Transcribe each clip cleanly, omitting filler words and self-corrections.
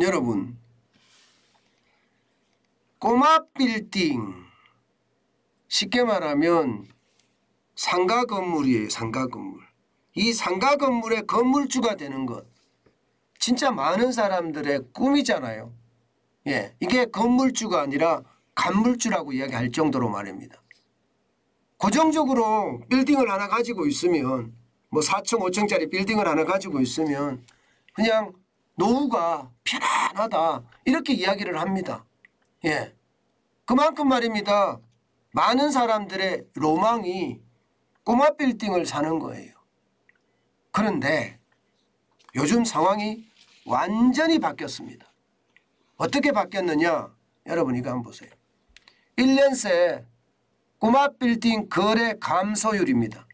여러분, 꼬마 빌딩, 쉽게 말하면 상가 건물이에요. 상가 건물. 이 상가 건물의 건물주가 되는 것, 진짜 많은 사람들의 꿈이잖아요. 예, 이게 건물주가 아니라 간물주라고 이야기할 정도로 말입니다. 고정적으로 빌딩을 하나 가지고 있으면, 뭐 4층 5층짜리 빌딩을 하나 가지고 있으면 그냥 노후가 편안하다 이렇게 이야기를 합니다. 예, 그만큼 말입니다. 많은 사람들의 로망이 꼬마 빌딩을 사는 거예요. 그런데 요즘 상황이 완전히 바뀌었습니다. 어떻게 바뀌었느냐? 여러분 이거 한번 보세요. 1년 새 꼬마 빌딩 거래 감소율입니다.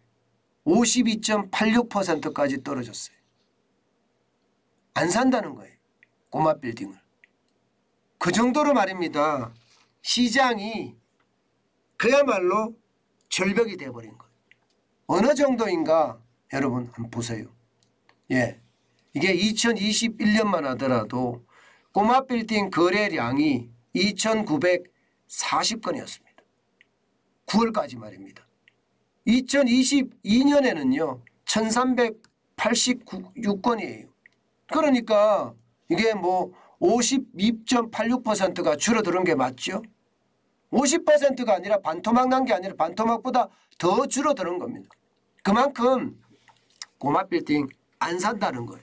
52.86%까지 떨어졌어요. 안 산다는 거예요. 꼬마 빌딩을. 그 정도로 말입니다. 시장이 그야말로 절벽이 되어버린 거예요. 어느 정도인가 여러분 한번 보세요. 예, 이게 2021년만 하더라도 꼬마 빌딩 거래량이 2,940건이었습니다. 9월까지 말입니다. 2022년에는요 1,386건이에요. 그러니까 이게 뭐 52.86%가 줄어드는 게 맞죠? 50%가 아니라 반토막 난 게 아니라 반토막보다 더 줄어드는 겁니다. 그만큼 꼬마 빌딩 안 산다는 거예요.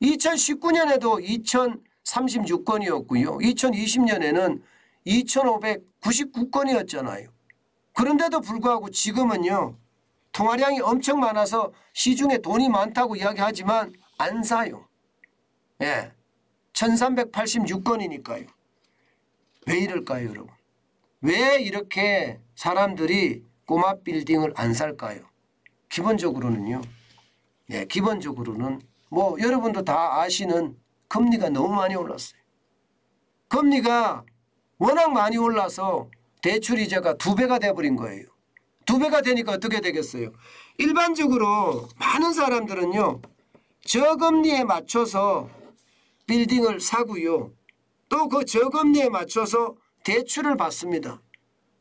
2019년에도 2,036건이었고요. 2020년에는 2,599건이었잖아요. 그런데도 불구하고 지금은요 통화량이 엄청 많아서 시중에 돈이 많다고 이야기하지만 안 사요. 예, 1,386건이니까요. 왜 이럴까요, 여러분? 왜 이렇게 사람들이 꼬마 빌딩을 안 살까요? 기본적으로는요. 예, 기본적으로는 뭐 여러분도 다 아시는 금리가 너무 많이 올랐어요. 금리가 워낙 많이 올라서 대출이자가 2배가 돼버린 거예요. 2배가 되니까 어떻게 되겠어요? 일반적으로 많은 사람들은요. 저금리에 맞춰서 빌딩을 사고요. 또 그 저금리에 맞춰서 대출을 받습니다.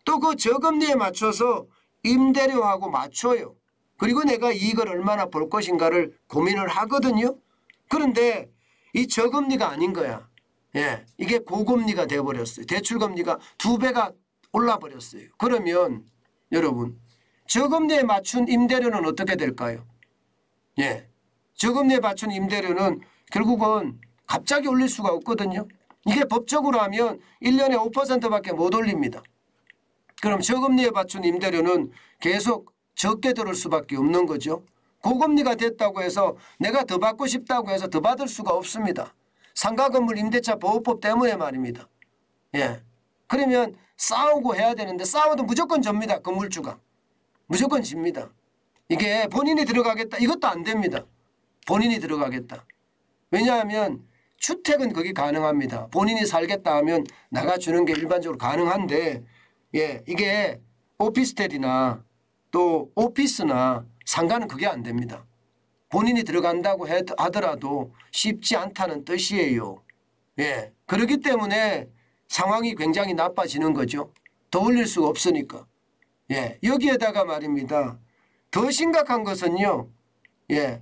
또 그 저금리에 맞춰서 임대료하고 맞춰요. 그리고 내가 이익을 얼마나 볼 것인가를 고민을 하거든요. 그런데 이 저금리가 아닌 거야. 예, 이게 고금리가 돼버렸어요. 대출금리가 2배가 올라버렸어요. 그러면 여러분 저금리에 맞춘 임대료는 어떻게 될까요? 예, 저금리에 맞춘 임대료는 결국은 갑자기 올릴 수가 없거든요. 이게 법적으로 하면 1년에 5%밖에 못 올립니다. 그럼 저금리에 맞춘 임대료는 계속 적게 들을 수밖에 없는 거죠. 고금리가 됐다고 해서 내가 더 받고 싶다고 해서 더 받을 수가 없습니다. 상가건물 임대차 보호법 때문에 말입니다. 예, 그러면 싸우고 해야 되는데 싸워도 무조건 접니다. 건물주가. 무조건 집니다. 이게 본인이 들어가겠다 이것도 안 됩니다. 본인이 들어가겠다. 왜냐하면 주택은 거기 가능합니다. 본인이 살겠다 하면 나가주는 게 일반적으로 가능한데 예, 이게 오피스텔이나 또 오피스나 상가는 그게 안 됩니다. 본인이 들어간다고 하더라도 쉽지 않다는 뜻이에요. 예, 그렇기 때문에 상황이 굉장히 나빠지는 거죠. 더 올릴 수가 없으니까. 예, 여기에다가 말입니다. 더 심각한 것은요. 예,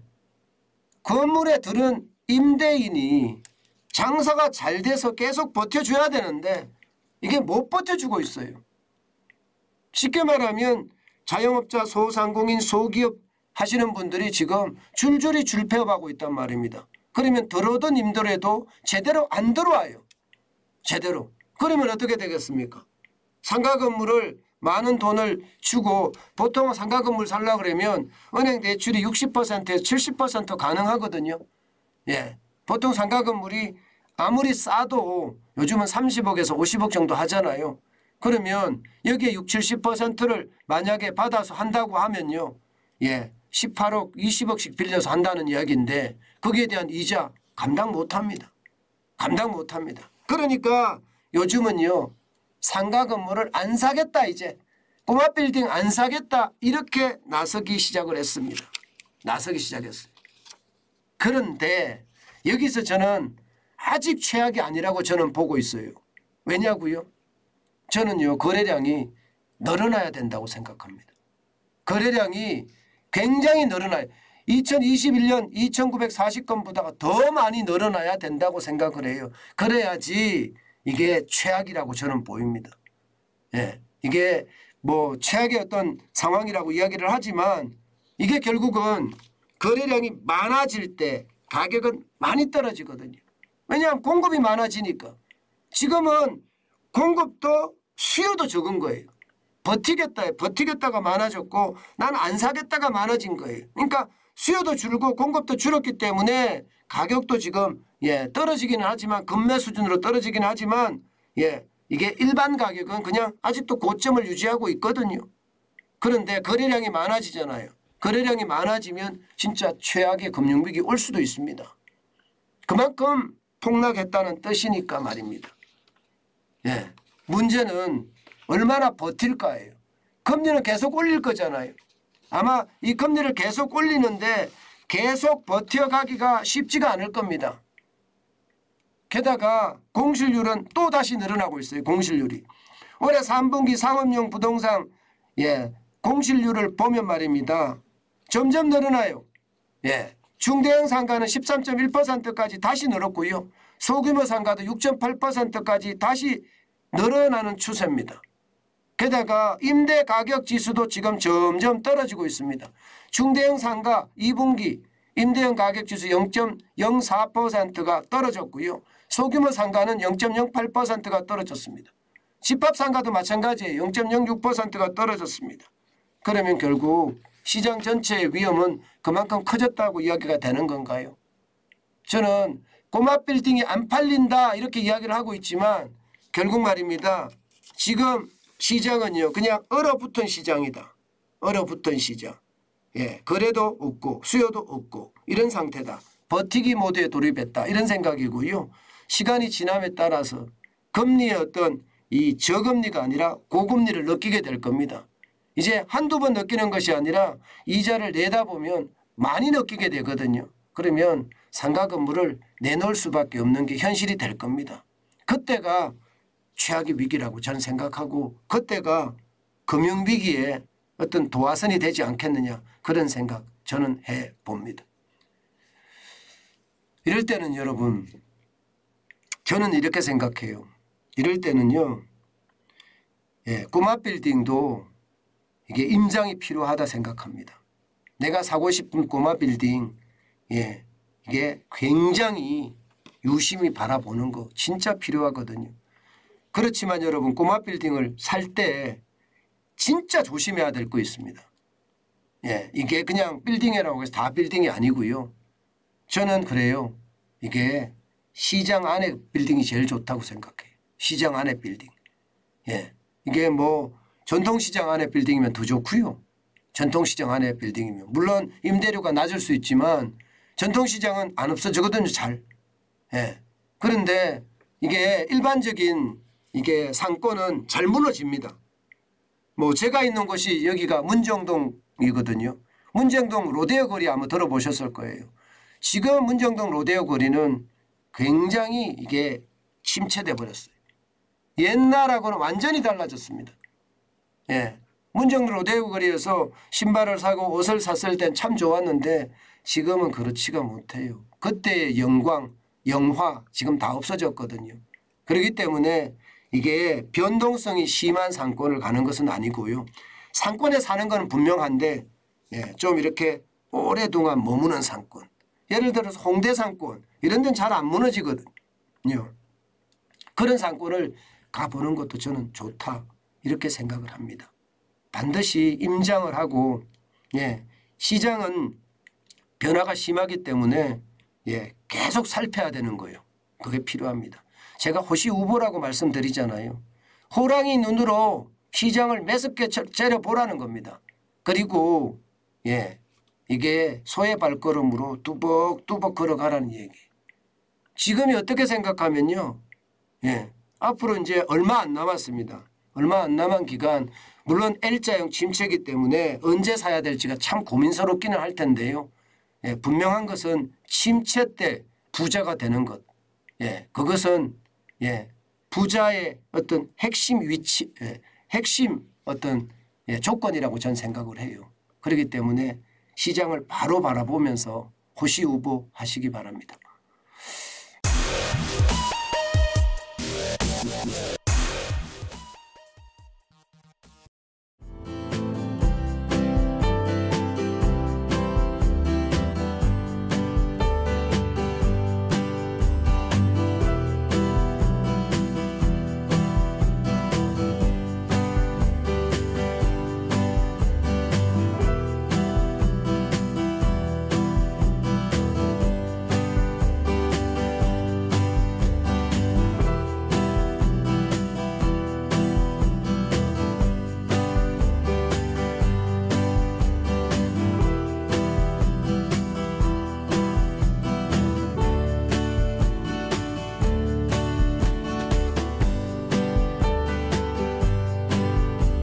건물에 들은 임대인이 장사가 잘 돼서 계속 버텨줘야 되는데 이게 못 버텨주고 있어요. 쉽게 말하면 자영업자, 소상공인, 소기업 하시는 분들이 지금 줄줄이 줄폐업하고 있단 말입니다. 그러면 들어오던 임대료도 제대로 안 들어와요. 제대로. 그러면 어떻게 되겠습니까? 상가 건물을 많은 돈을 주고 보통 상가 건물 살려고 그러면 은행 대출이 60%에서 70% 가능하거든요. 예, 보통 상가 건물이 아무리 싸도 요즘은 30억에서 50억 정도 하잖아요. 그러면 여기에 60, 70%를 만약에 받아서 한다고 하면요. 예, 18억, 20억씩 빌려서 한다는 이야기인데 거기에 대한 이자 감당 못합니다. 감당 못합니다. 그러니까 요즘은요. 상가 건물을 안 사겠다 이제. 꼬마 빌딩 안 사겠다 이렇게 나서기 시작을 했습니다. 나서기 시작했어요. 그런데 여기서 저는 아직 최악이 아니라고 저는 보고 있어요. 왜냐고요? 저는요 거래량이 늘어나야 된다고 생각합니다. 거래량이 굉장히 늘어나요. 2021년 2940건보다 더 많이 늘어나야 된다고 생각을 해요. 그래야지 이게 최악이라고 저는 보입니다. 예, 이게 뭐 최악의 어떤 상황이라고 이야기를 하지만 이게 결국은 거래량이 많아질 때 가격은 많이 떨어지거든요. 왜냐하면 공급이 많아지니까. 지금은 공급도 수요도 적은 거예요. 버티겠다가 많아졌고 난 안 사겠다가 많아진 거예요. 그러니까 수요도 줄고 공급도 줄었기 때문에 가격도 지금 떨어지기는 하지만 금매 수준으로 떨어지긴 하지만 이게 일반 가격은 그냥 아직도 고점을 유지하고 있거든요. 그런데 거래량이 많아지잖아요. 거래량이 많아지면 진짜 최악의 금융위기 올 수도 있습니다. 그만큼 폭락했다는 뜻이니까 말입니다. 문제는 얼마나 버틸까예요. 금리는 계속 올릴 거잖아요. 아마 이 금리를 계속 올리는데 계속 버텨가기가 쉽지가 않을 겁니다. 게다가 공실률은 또 다시 늘어나고 있어요. 공실률이. 올해 3분기 상업용 부동산 공실률을 보면 말입니다. 점점 늘어나요. 중대형 상가는 13.1%까지 다시 늘었고요. 소규모 상가도 6.8%까지 다시 늘어나는 추세입니다. 게다가 임대 가격 지수도 지금 점점 떨어지고 있습니다. 중대형 상가 2분기 임대형 가격 지수 0.04%가 떨어졌고요. 소규모 상가는 0.08%가 떨어졌습니다. 집합 상가도 마찬가지예요. 0.06%가 떨어졌습니다. 그러면 결국 시장 전체의 위험은 그만큼 커졌다고 이야기가 되는 건가요? 저는 꼬마 빌딩이 안 팔린다 이렇게 이야기를 하고 있지만 결국 말입니다. 지금 시장은요 그냥 얼어붙은 시장이다. 얼어붙은 시장. 거래도 없고 수요도 없고 이런 상태다. 버티기 모드에 돌입했다. 이런 생각이고요. 시간이 지남에 따라서 금리의 어떤 이 저금리가 아니라 고금리를 느끼게 될 겁니다. 이제 한두 번 느끼는 것이 아니라 이자를 내다 보면 많이 느끼게 되거든요. 그러면 상가 건물을 내놓을 수밖에 없는 게 현실이 될 겁니다. 그때가 최악의 위기라고 저는 생각하고 그때가 금융위기에 어떤 도화선이 되지 않겠느냐 그런 생각 저는 해봅니다. 이럴 때는 여러분 저는 이렇게 생각해요. 이럴 때는요 꼬마 빌딩도 이게 임장이 필요하다 생각합니다. 내가 사고 싶은 꼬마 빌딩 이게 굉장히 유심히 바라보는 거 진짜 필요하거든요. 그렇지만 여러분 꼬마 빌딩을 살 때 진짜 조심해야 될 거 있습니다. 이게 그냥 빌딩이라고 해서 다 빌딩이 아니고요. 저는 그래요. 이게 시장 안에 빌딩이 제일 좋다고 생각해요. 시장 안에 빌딩. 이게 뭐 전통시장 안에 빌딩이면 더 좋고요. 전통시장 안에 빌딩이면. 물론 임대료가 낮을 수 있지만 전통시장은 안 없어지거든요. 잘. 그런데 이게 일반적인 이게 상권은 잘 무너집니다. 뭐 제가 있는 곳이 여기가 문정동이거든요. 문정동 로데오 거리 아마 들어보셨을 거예요. 지금 문정동 로데오 거리는 굉장히 이게 침체돼 버렸어요. 옛날하고는 완전히 달라졌습니다. 문정동 로데오 거리에서 신발을 사고 옷을 샀을 땐 참 좋았는데 지금은 그렇지가 못해요. 그때의 영광, 영화 지금 다 없어졌거든요. 그렇기 때문에 이게 변동성이 심한 상권을 가는 것은 아니고요. 상권에 사는 건 분명한데 좀 이렇게 오랫동안 머무는 상권. 예를 들어서 홍대 상권 이런 데는 잘 안 무너지거든요. 그런 상권을 가보는 것도 저는 좋다 이렇게 생각을 합니다. 반드시 임장을 하고 시장은 변화가 심하기 때문에 계속 살펴야 되는 거예요. 그게 필요합니다. 제가 호시우보라고 말씀드리잖아요. 호랑이 눈으로 시장을 매섭게 째려보라는 겁니다. 그리고 이게 소의 발걸음으로 뚜벅뚜벅 걸어가라는 얘기. 지금이 어떻게 생각하면요. 앞으로 이제 얼마 안 남았습니다. 얼마 안 남은 기간 물론 L자형 침체이기 때문에 언제 사야 될지가 참 고민스럽기는 할 텐데요. 분명한 것은 침체 때 부자가 되는 것. 그것은 부자의 어떤 핵심 위치, 핵심 어떤 조건이라고 저는 생각을 해요. 그렇기 때문에 시장을 바로 바라보면서 호시우보 하시기 바랍니다.